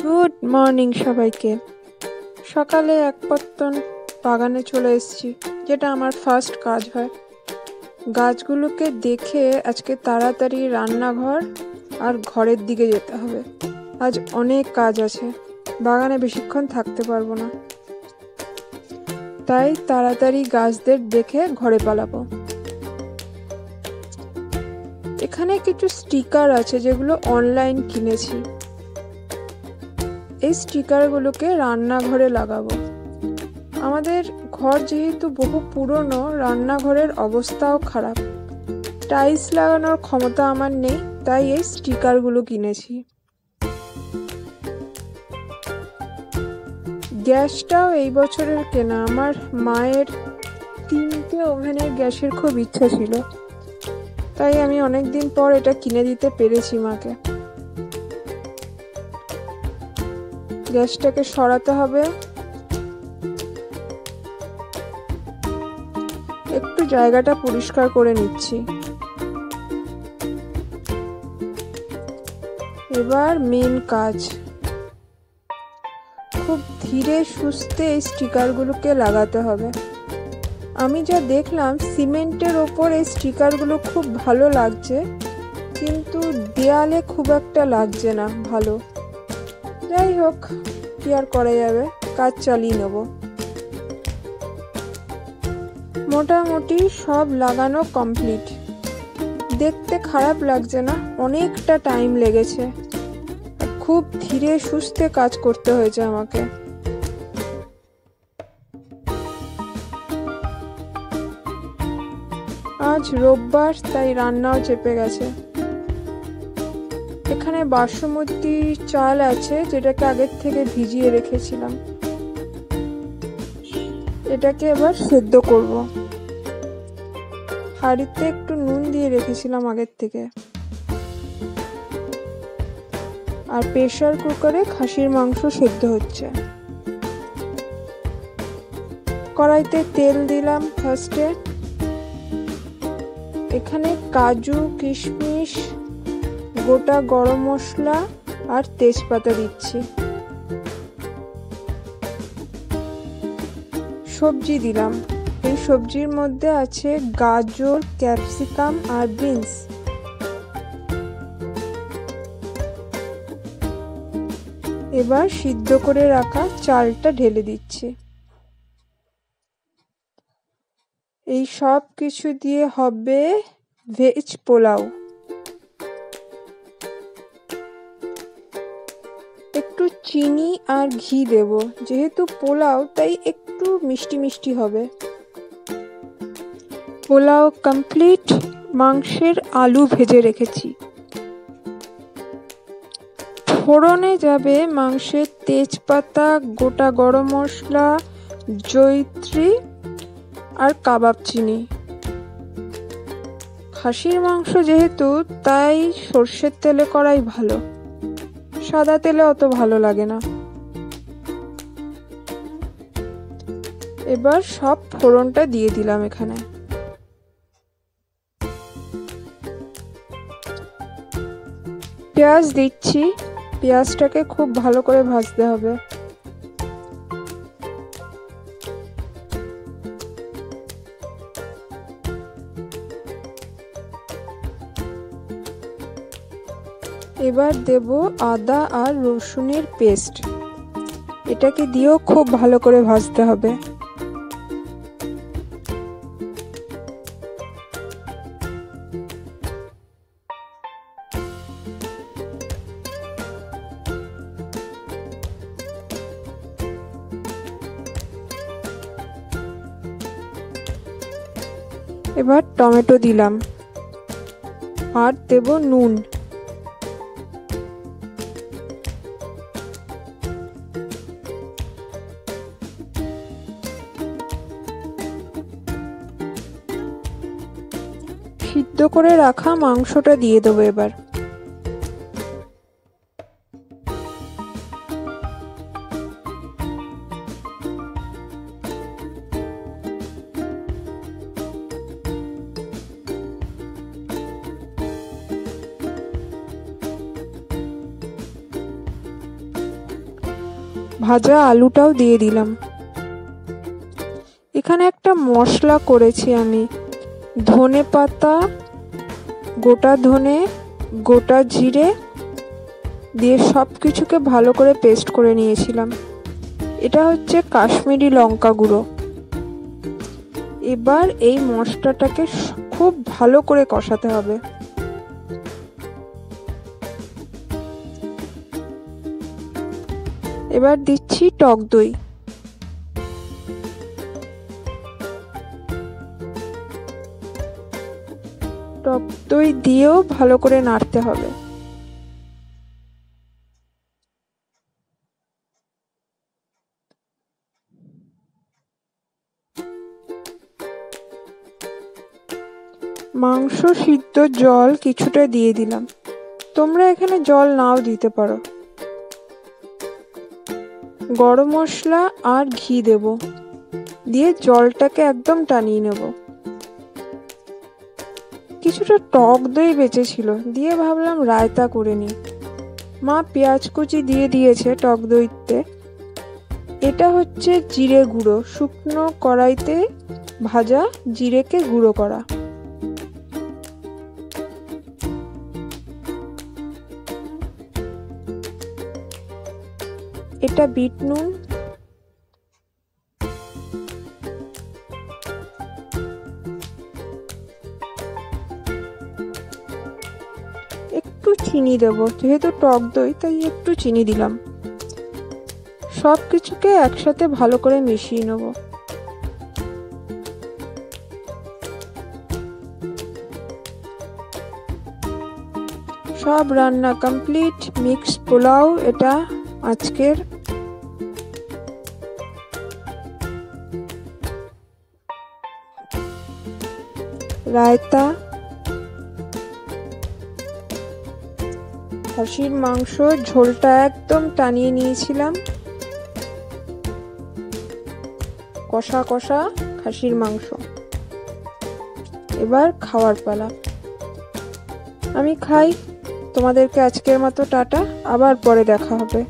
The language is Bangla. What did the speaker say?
গুড মর্নিং সবাইকে। সকালে এক পত্তন বাগানে চলে এসেছি, যেটা আমার ফার্স্ট কাজ হয়। গাছগুলোকে দেখে আজকে তাড়াতাড়ি রান্নাঘর আর ঘরের দিকে যেতে হবে। আজ অনেক কাজ আছে, বাগানে বেশিক্ষণ থাকতে পারবো না, তাই তাড়াতাড়ি গাছদের দেখে ঘরে পালাবো। এখানে কিছু স্টিকার আছে যেগুলো অনলাইন কিনেছি। এই স্টিকারগুলোকে রান্নাঘরে লাগাবো। আমাদের ঘর যেহেতু বহু পুরনো, রান্নাঘরের অবস্থাও খারাপ, টাইলস লাগানোর ক্ষমতা আমার নেই, তাই এই স্টিকারগুলো কিনেছি। গ্যাসটাও এই বছরের কেনা। আমার মায়ের 3টে ওভেনের গ্যাসের খুব ইচ্ছা ছিল, তাই আমি অনেকদিন পর এটা কিনে দিতে পেরেছি মাকে। গ্যাসটাকে সরাতে হবে, একটু জায়গাটা পরিষ্কার করে নিচ্ছি। এবার মেন কাজ, খুব ধীরে সুস্থে এই স্টিকারগুলোকে লাগাতে হবে। আমি যা দেখলাম, সিমেন্টের ওপর এই স্টিকারগুলো খুব ভালো লাগছে, কিন্তু দেয়ালে খুব একটা লাগছে না ভালো। যাই হোক, কি আর করা যাবে, কাজ চালিয়ে নেব। মোটামুটি সব লাগানো কমপ্লিট। দেখতে খারাপ লাগছে না, অনেকটা টাইম লেগেছে, খুব ধীরে সুস্থে কাজ করতে হয়েছে আমাকে। আজ রোববার, তাই রান্নাও চেপে গেছে। এখানে বাসমতি চাল আছে, যেটাকে আগের থেকে ভিজিয়ে রেখেছিলাম। এটাকে এবার সেদ্ধ করব। হাঁড়িতে একটু নুন দিয়ে রেখেছিলাম আগের থেকে। আর প্রেসার কুকারে খাসির মাংস সেদ্ধ হচ্ছে। কড়াইতে তেল দিলাম ফার্স্টে। এখানে কাজু, কিশমিশ, গোটা গরম মশলা আর তেজপাতা দিচ্ছি। সবজি দিলাম। এই সবজির মধ্যে আছে গাজর, ক্যাপসিকাম আর বিনস। এবার সিদ্ধ করে রাখা চালটা ঢেলে দিচ্ছি। এই সব কিছু দিয়ে হবে ভেজ পোলাও। একটু চিনি আর ঘি দেব, যেহেতু পোলাও তাই একটু মিষ্টি মিষ্টি হবে। পোলাও কমপ্লিট। মাংসের আলু ভেজে রেখেছি। ফোড়নে যাবে মাংসের তেজপাতা, গোটা গরম মশলা, জয়িত্রী আর কাবাব চিনি। খাসির মাংস যেহেতু, তাই সর্ষের তেলে করাই ভালো, সাদা তেলে অত ভালো লাগে না। এবার সব ফোড়নটা দিয়ে দিলাম এখানে। পেঁয়াজ দিচ্ছি। পেঁয়াজটাকে খুব ভালো করে ভাজতে হবে। এবার দেব আদা আর রসুনের পেস্ট। এটাকে দিয়েও খুব ভালো করে ভাজতে হবে। এবার টমেটো দিলাম আর দেব নুন। সিদ্ধ করে রাখা মাংসটা দিয়ে দেবো এবার। ভাজা আলুটাও দিয়ে দিলাম। এখানে একটা মশলা করেছি আমি, ধনে পাতা, গোটা ধনে, গোটা জিরে দিয়ে সব কিছুকে ভালো করে পেস্ট করে নিয়েছিলাম। এটা হচ্ছে কাশ্মীরি লঙ্কা গুঁড়ো। এবার এই মশলাটাকে খুব ভালো করে কষাতে হবে। এবার দিচ্ছি টক দই। টক দই দিয়েও ভালো করে নাড়তে হবে। মাংস সিদ্ধ জল কিছুটা দিয়ে দিলাম, তোমরা এখানে জল নাও দিতে পারো। গরম মশলা আর ঘি দেব, দিয়ে জলটাকে একদম টানিয়ে নেব। কিছুটা টক দই বেঁচেছিল, দিয়ে ভাবলাম রায়তা করে নিই। মা পেঁয়াজ কুচি দিয়ে দিয়েছে টক দইতে। এটা হচ্ছে জিরে গুঁড়ো, শুকনো কড়াইতে ভাজা জিরেকে গুঁড়ো করা। এটা বিট নুন, একটু চিনি দেব, যেহেতু টক দই তাই একটু চিনি দিলাম। সব কিছুকে একসাথে ভালো করে মিশিয়ে নেব। সব রান্না কমপ্লিট। মিক্সড পোলাও এটা আজকের। রায়তা, খাসির মাংস ঝোলটা একদম টানিয়ে নিয়েছিলাম, কষা কষা খাসির মাংস। এবার খাওয়ার পালা। আমি খাই। তোমাদেরকে আজকের মতো টাটা, আবার পরে দেখা হবে।